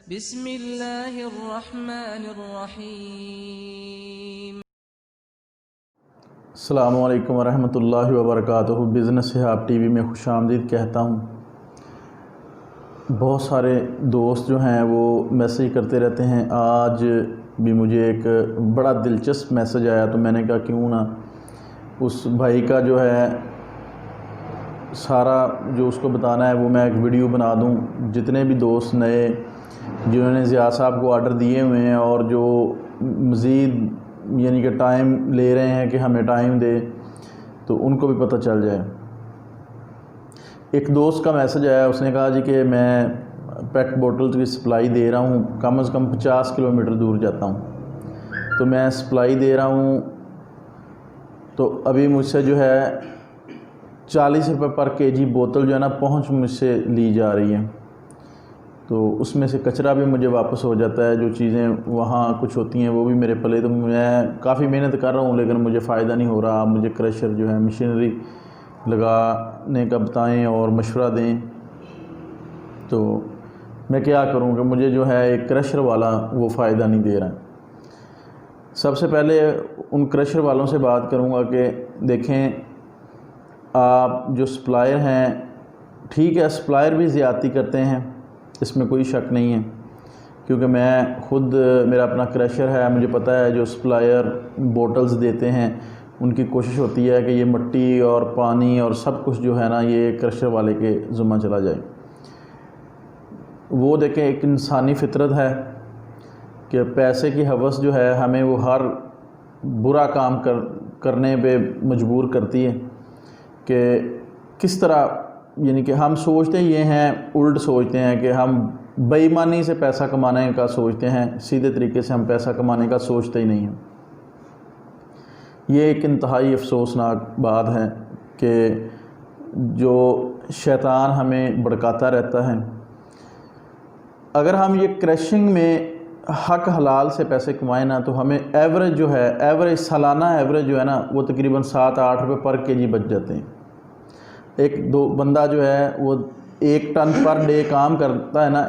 बिस्मिल्लाहिर्रहमानिर्रहीम। अस्सलामु अलैकुम वरहमतुल्लाहि वबरकातुहू। बिज़नेस हिसाब टीवी में खुशामदीद कहता हूँ। बहुत सारे दोस्त जो हैं वो मैसेज करते रहते हैं। आज भी मुझे एक बड़ा दिलचस्प मैसेज आया तो मैंने कहा क्यों ना उस भाई का जो है सारा जो उसको बताना है वो मैं एक वीडियो बना दूँ। जितने भी दोस्त नए जिन्होंने ज़िया साहब को आर्डर दिए हुए हैं और जो मज़ीद यानी कि टाइम ले रहे हैं कि हमें टाइम दे, तो उनको भी पता चल जाए। एक दोस्त का मैसेज आया, उसने कहा जी कि मैं पेट बोतल्स की सप्लाई दे रहा हूँ, कम से कम 50 किलोमीटर दूर जाता हूँ, तो मैं सप्लाई दे रहा हूँ, तो अभी मुझसे जो है 40 रुपये पर केजी बोतल जो है ना पहुँच मुझसे ली जा रही है। तो उसमें से कचरा भी मुझे वापस हो जाता है। जो चीज़ें वहाँ कुछ होती हैं वो भी मेरे पले। तो मैं काफ़ी मेहनत कर रहा हूँ लेकिन मुझे फ़ायदा नहीं हो रहा। आप मुझे क्रशर जो है मशीनरी लगाने का बताएं और मशवरा दें, तो मैं क्या करूँ कि मुझे जो है एक क्रशर वाला वो फ़ायदा नहीं दे रहा है। सबसे पहले उन क्रशर वालों से बात करूँगा कि देखें, आप जो सप्लायर हैं, ठीक है सप्लायर भी ज़्यादती करते हैं, इसमें कोई शक नहीं है, क्योंकि मैं खुद मेरा अपना क्रशर है, मुझे पता है जो सप्लायर बोतल्स देते हैं उनकी कोशिश होती है कि ये मिट्टी और पानी और सब कुछ जो है ना ये क्रशर वाले के ज़िम्मा चला जाए। वो देखें, एक इंसानी फितरत है कि पैसे की हवस जो है हमें वो हर बुरा काम करने पे मजबूर करती है कि किस तरह, यानी कि हम सोचते ये हैं, उल्ट सोचते हैं कि हम बेईमानी से पैसा कमाने का सोचते हैं, सीधे तरीके से हम पैसा कमाने का सोचते ही नहीं हैं। ये एक इंतहाई अफसोसनाक बात है कि जो शैतान हमें भड़काता रहता है। अगर हम ये क्रशिंग में हक हलाल से पैसे कमाएं ना, तो हमें एवरेज जो है, एवरेज सालाना एवरेज जो है ना वो तकरीबन 7-8 रुपये पर केजी बच जाते हैं। एक दो बंदा जो है वो 1 टन पर डे काम करता है ना,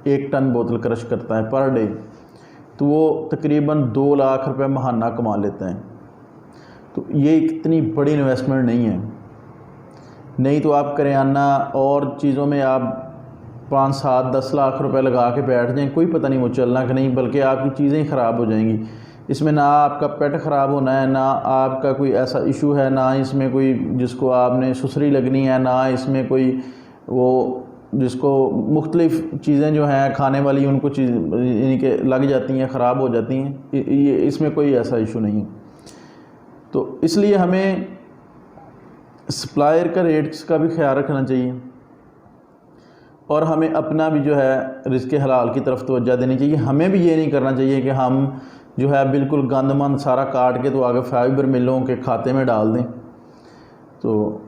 1 टन बोतल क्रश करता है पर डे, तो वो तकरीबन 2 लाख रुपए महाना कमा लेते हैं। तो ये इतनी बड़ी इन्वेस्टमेंट नहीं है। नहीं तो आप करियाना और चीज़ों में आप 5-7-10 लाख रुपए लगा के बैठ जाएं, कोई पता नहीं वो चलना कि नहीं, बल्कि आपकी चीज़ें ही ख़राब हो जाएंगी। इसमें ना आपका पेट ख़राब होना है, ना आपका कोई ऐसा इशू है, ना इसमें कोई जिसको आपने सुसरी लगनी है, ना इसमें कोई वो जिसको मुख्तलिफ़ चीज़ें जो हैं खाने वाली उनको चीज़ यानी कि लग जाती हैं, ख़राब हो जाती हैं। ये इसमें कोई ऐसा इशू नहीं है। तो इसलिए हमें सप्लायर का रेट्स का भी ख्याल रखना चाहिए और हमें अपना भी जो है रिज़्क़ हलाल की तरफ तवज्जो देनी चाहिए। हमें भी ये नहीं करना चाहिए कि हम जो है बिल्कुल गंदमंद सारा काट के तो आगे फाइबर मिलों के खाते में डाल दें। तो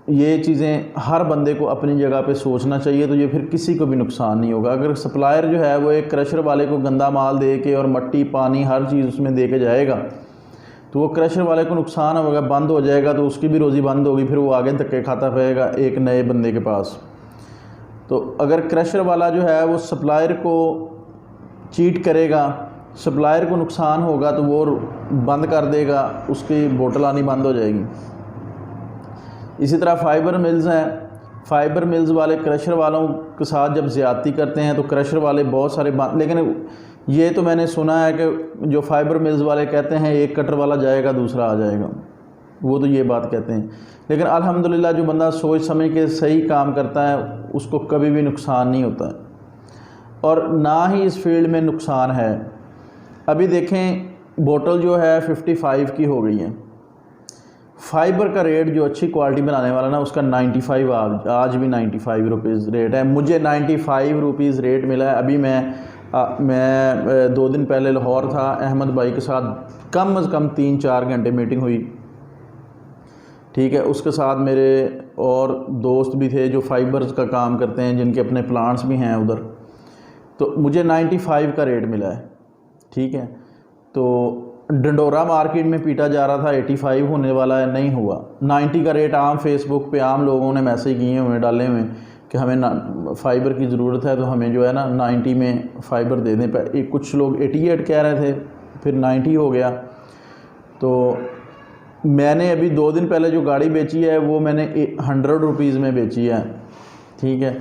ये चीज़ें हर बंदे को अपनी जगह पे सोचना चाहिए, तो ये फिर किसी को भी नुकसान नहीं होगा। अगर सप्लायर जो है वो एक क्रशर वाले को गंदा माल दे के और मट्टी पानी हर चीज़ उसमें दे के जाएगा, तो वो क्रशर वाले को नुकसान होगा, बंद हो जाएगा, तो उसकी भी रोज़ी बंद होगी, फिर वो आगे धक्के खाता रहेगा एक नए बंदे के पास। तो अगर क्रशर वाला जो है वो सप्लायर को चीट करेगा, सप्लायर को नुकसान होगा, तो वो बंद कर देगा, उसकी बोतल आनी बंद हो जाएगी। इसी तरह फ़ाइबर मिल्स हैं, फ़ाइबर मिल्स वाले क्रशर वालों के साथ जब ज़्यादती करते हैं तो क्रशर वाले बहुत सारे लेकिन ये तो मैंने सुना है कि जो फ़ाइबर मिल्स वाले कहते हैं एक कटर वाला जाएगा दूसरा आ जाएगा, वो तो ये बात कहते हैं। लेकिन अल्हम्दुलिल्लाह जो बंदा सोच समझ के सही काम करता है उसको कभी भी नुकसान नहीं होता है और ना ही इस फील्ड में नुकसान है। अभी देखें, बोतल जो है 55 की हो गई है। फ़ाइबर का रेट जो अच्छी क्वालिटी बनाने वाला ना उसका 95 आज भी 95 रुपीज़ रेट है। मुझे 95 रुपीज़ रेट मिला है। अभी मैं 2 दिन पहले लाहौर था, अहमद भाई के साथ कम से कम 3-4 घंटे मीटिंग हुई, ठीक है। उसके साथ मेरे और दोस्त भी थे जो फ़ाइबर्स का काम करते हैं, जिनके अपने प्लांट्स भी हैं उधर। तो मुझे 95 का रेट मिला है, ठीक है। तो डंडोरा मार्केट में पीटा जा रहा था 85 होने वाला है, नहीं हुआ। 90 का रेट आम फेसबुक पे आम लोगों ने मैसेज किए हुए डाले हुए, कि हमें ना फ़ाइबर की ज़रूरत है तो हमें जो है ना 90 में फ़ाइबर दे दें। एक कुछ लोग 88 कह रहे थे, फिर 90 हो गया। तो मैंने अभी 2 दिन पहले जो गाड़ी बेची है वो मैंने 100 रुपीज़ में बेची है, ठीक है।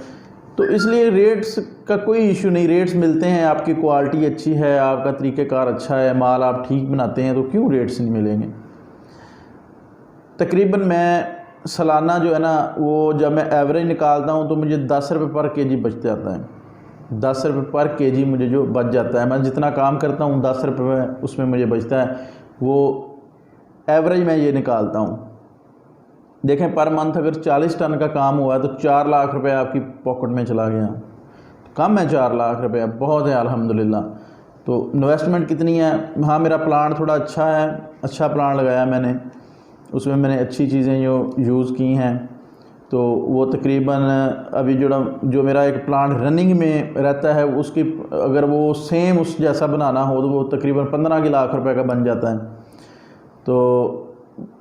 तो इसलिए रेट्स का कोई इशू नहीं, रेट्स मिलते हैं, आपकी क्वालिटी अच्छी है, आपका तरीक़ेकार अच्छा है, माल आप ठीक बनाते हैं, तो क्यों रेट्स नहीं मिलेंगे। तकरीबन मैं सालाना जो है ना वो जब मैं एवरेज निकालता हूँ तो मुझे 10 रुपये पर केजी बच जाता है। 10 रुपये पर केजी मुझे जो बच जाता है, मैं जितना काम करता हूँ 10 रुपये उसमें मुझे बचता है, वो एवरेज मैं ये निकालता हूँ। देखें पर मंथ अगर 40 टन का काम हुआ है तो 4 लाख रुपए आपकी पॉकेट में चला गया। कम है 4 लाख रुपए, बहुत है अल्हम्दुलिल्लाह। तो इन्वेस्टमेंट कितनी है। हाँ मेरा प्लान थोड़ा अच्छा है, अच्छा प्लान लगाया मैंने, उसमें मैंने अच्छी चीज़ें जो यूज़ की हैं। तो वो तकरीबन अभी जो मेरा एक प्लान रनिंग में रहता है उसकी अगर वो सेम उस जैसा बनाना हो तो वो तकरीबन 15 लाख रुपए का बन जाता है। तो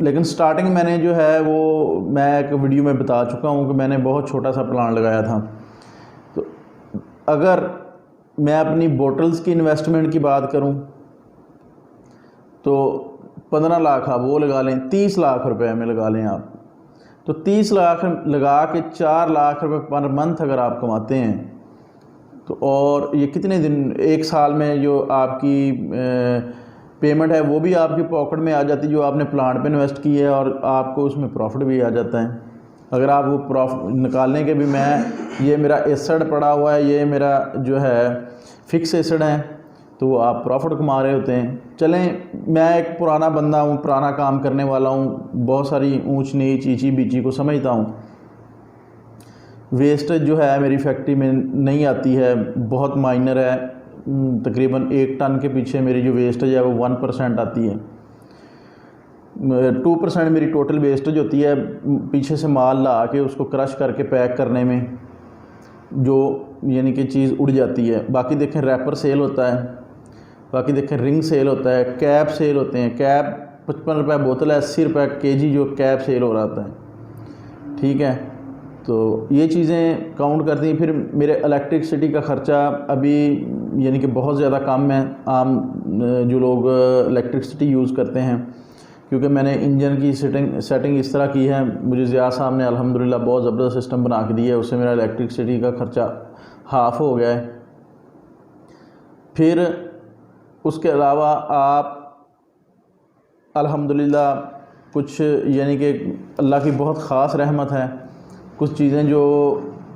लेकिन स्टार्टिंग मैंने जो है वो मैं एक वीडियो में बता चुका हूँ कि मैंने बहुत छोटा सा प्लान लगाया था। तो अगर मैं अपनी बोटल्स की इन्वेस्टमेंट की बात करूँ तो 15 लाख आप वो लगा लें, 30 लाख रुपए में लगा लें आप, तो 30 लाख लगा के 4 लाख रुपए पर मंथ अगर आप कमाते हैं तो और ये कितने दिन, एक साल में जो आपकी पेमेंट है वो भी आपकी पॉकेट में आ जाती है जो आपने प्लांट पे इन्वेस्ट की है, और आपको उसमें प्रॉफिट भी आ जाता है। अगर आप वो प्रॉफिट निकालने के भी, मैं ये मेरा एसेड पड़ा हुआ है, ये मेरा जो है फिक्स एसेड है, तो आप प्रॉफिट कमा रहे होते हैं। चलें मैं एक पुराना बंदा हूँ, पुराना काम करने वाला हूँ, बहुत सारी ऊंच नीच ईची बीची को समझता हूँ। वेस्टेज जो है मेरी फैक्ट्री में नहीं आती है, बहुत माइनर है, तकरीबन 1 टन के पीछे मेरी जो वेस्टेज है वो 1% आती है। 2% मेरी टोटल वेस्टेज होती है पीछे से माल ला के उसको क्रश करके पैक करने में, जो यानी कि चीज़ उड़ जाती है। बाकी देखें रैपर सेल होता है, बाकी देखें रिंग सेल होता है, कैप सेल होते हैं। कैप 55 रुपये बोतल है, 80 रुपये केजी जो कैप सेल हो रहा था, ठीक है। तो ये चीज़ें काउंट करती हैं। फिर मेरे इलेक्ट्रिसिटी का ख़र्चा अभी यानी कि बहुत ज़्यादा कम है आम जो लोग इलेक्ट्रिसिटी यूज़ करते हैं, क्योंकि मैंने इंजन की सेटिंग इस तरह की है, मुझे ज़िया साहब ने अल्हम्दुलिल्लाह बहुत ज़बरदस्त सिस्टम बना के दिया है, उससे मेरा इलेक्ट्रिसिटी का ख़र्चा हाफ़ हो गया है। फिर उसके अलावा आप अल्हम्दुलिल्लाह कुछ यानी कि अल्लाह की बहुत ख़ास रहमत है, कुछ चीज़ें जो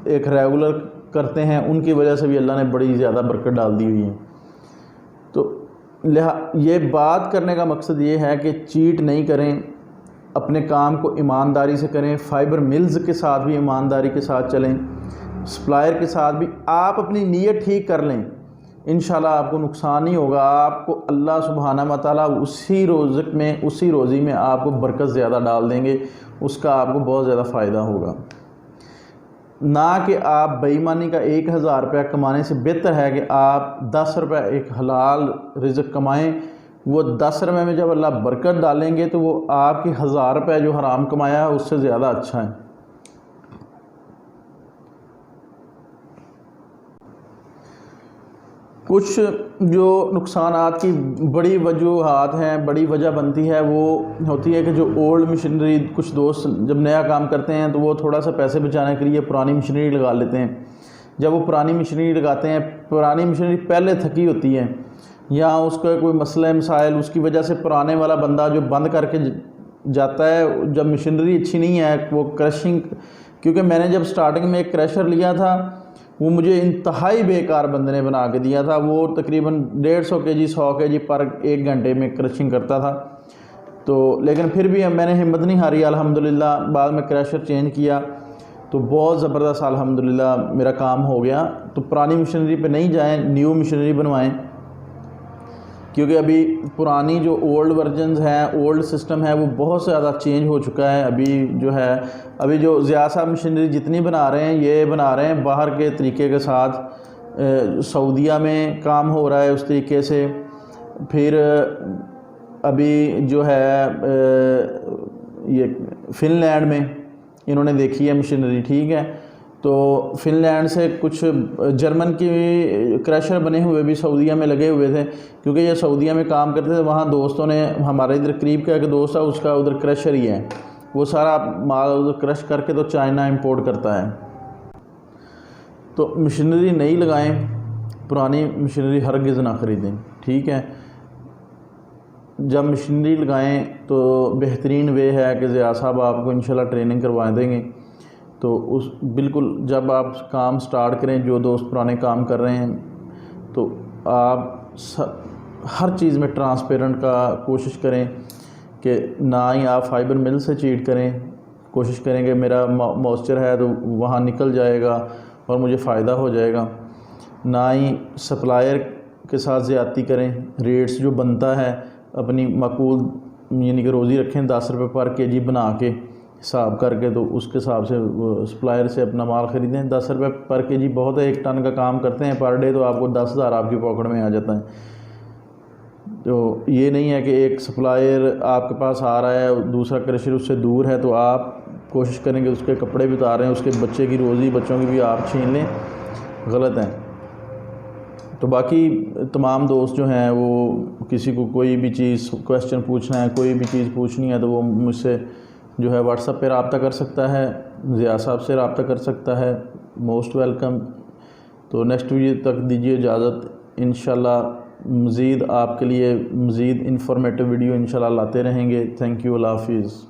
एक रेगुलर करते हैं उनकी वजह से भी अल्लाह ने बड़ी ज़्यादा बरकत डाल दी हुई है। तो ये बात करने का मकसद ये है कि चीट नहीं करें, अपने काम को ईमानदारी से करें। फाइबर मिल्स के साथ भी ईमानदारी के साथ चलें, सप्लायर के साथ भी आप अपनी नीयत ठीक कर लें, इंशाल्लाह आपको नुकसान नहीं होगा। आपको अल्लाह सुब्हाना व तआला उसी रोज़क में, उसी रोज़ी में आपको बरकत ज़्यादा डाल देंगे, उसका आपको बहुत ज़्यादा फ़ायदा होगा। ना कि आप बेईमानी का 1000 रुपया कमाने से बेहतर है कि आप 10 रुपये एक हलाल रिज़्क़ कमाएं। वो 10 रुपये में जब अल्लाह बरकत डालेंगे तो वो आपकी 1000 रुपये जो हराम कमाया है उससे ज़्यादा अच्छा है। कुछ जो नुकसानात की बड़ी वजूहात हैं, बड़ी वजह बनती है, वो होती है कि जो ओल्ड मशीनरी, कुछ दोस्त जब नया काम करते हैं तो वो थोड़ा सा पैसे बचाने के लिए पुरानी मशीनरी लगा लेते हैं। जब वो पुरानी मशीनरी लगाते हैं, पुरानी मशीनरी पहले थकी होती है या उसका कोई मसला मसाइल, उसकी वजह से पुराने वाला बंदा जो बंद करके जाता है, जब मशीनरी अच्छी नहीं है वो क्रशिंग, क्योंकि मैंने जब स्टार्टिंग में एक क्रशर लिया था वो मुझे इंतहाई बेकार बंदे ने बना के दिया था। वो तकरीबन 150 केजी 100 केजी पर 1 घंटे में क्रशिंग करता था। तो लेकिन फिर भी मैंने हिम्मत नहीं हारी, अल्हम्दुलिल्लाह बाद में क्रशर चेंज किया तो बहुत ज़बरदस्त अल्हम्दुलिल्लाह मेरा काम हो गया। तो पुरानी मशीनरी पे नहीं जाएं, न्यू मशीनरी बनवाएं, क्योंकि अभी पुरानी जो ओल्ड वर्जन्स हैं, ओल्ड सिस्टम है, वो बहुत ज़्यादा चेंज हो चुका है। अभी जो ज़िया साहब मशीनरी जितनी बना रहे हैं, ये बना रहे हैं बाहर के तरीके के साथ। सऊदीया में काम हो रहा है उस तरीके से। फिर अभी जो है ये फ़िनलैंड में इन्होंने देखी है मशीनरी, ठीक है। तो फ़िनलैंड से कुछ जर्मन की क्रशर बने हुए भी सऊदीया में लगे हुए थे, क्योंकि ये सऊदीया में काम करते थे। वहाँ दोस्तों ने, हमारे इधर करीब का एक दोस्त है, उसका उधर क्रशर ही है, वो सारा माल उधर क्रश करके तो चाइना इंपोर्ट करता है। तो मशीनरी नई लगाएं, पुरानी मशीनरी हरगिज़ ना ख़रीदें, ठीक है। जब मशीनरी लगाएं तो बेहतरीन वे है कि ज़िया साहब आपको इंशाल्लाह ट्रेनिंग करवा देंगे। तो उस बिल्कुल जब आप काम स्टार्ट करें, जो दोस्त पुराने काम कर रहे हैं, तो आप हर चीज़ में ट्रांसपेरेंट का कोशिश करें कि ना ही आप फाइबर मिल से चीट करें। कोशिश करें कि मेरा मॉइस्चर है तो वहाँ निकल जाएगा और मुझे फ़ायदा हो जाएगा। ना ही सप्लायर के साथ ज़्यादती करें। रेट्स जो बनता है अपनी माकूल यानी कि रोज़ी रखें, 10 रुपये पर केजी बना के हिसाब करके, तो उसके हिसाब से सप्लायर से अपना माल ख़रीदें। 10 रुपये पर केजी बहुत है, 1 टन का काम करते हैं पर डे, तो आपको 10,000 आपकी पॉकेट में आ जाता है। तो ये नहीं है कि एक सप्लायर आपके पास आ रहा है, दूसरा क्रशर उससे दूर है, तो आप कोशिश करेंगे उसके कपड़े भी उतार रहे हैं, उसके बच्चे की रोज़ी, बच्चों की भी आप छीन लें, गलत है। तो बाकी तमाम दोस्त जो हैं वो किसी को कोई भी चीज़ क्वेश्चन पूछना है, कोई भी चीज़ पूछनी है, तो वो मुझसे जो है व्हाट्सएप पे रब्ता कर सकता है, ज़िया साहब से रब्ता कर सकता है। Most welcome. तो नेक्स्ट वीडियो तक दीजिए इजाज़त। इंशाल्लाह मज़ीद आपके लिए मज़ीद इंफॉर्मेटिव वीडियो इंशाल्लाह लाते रहेंगे। Thank you. अल्लाह हाफ़िज़।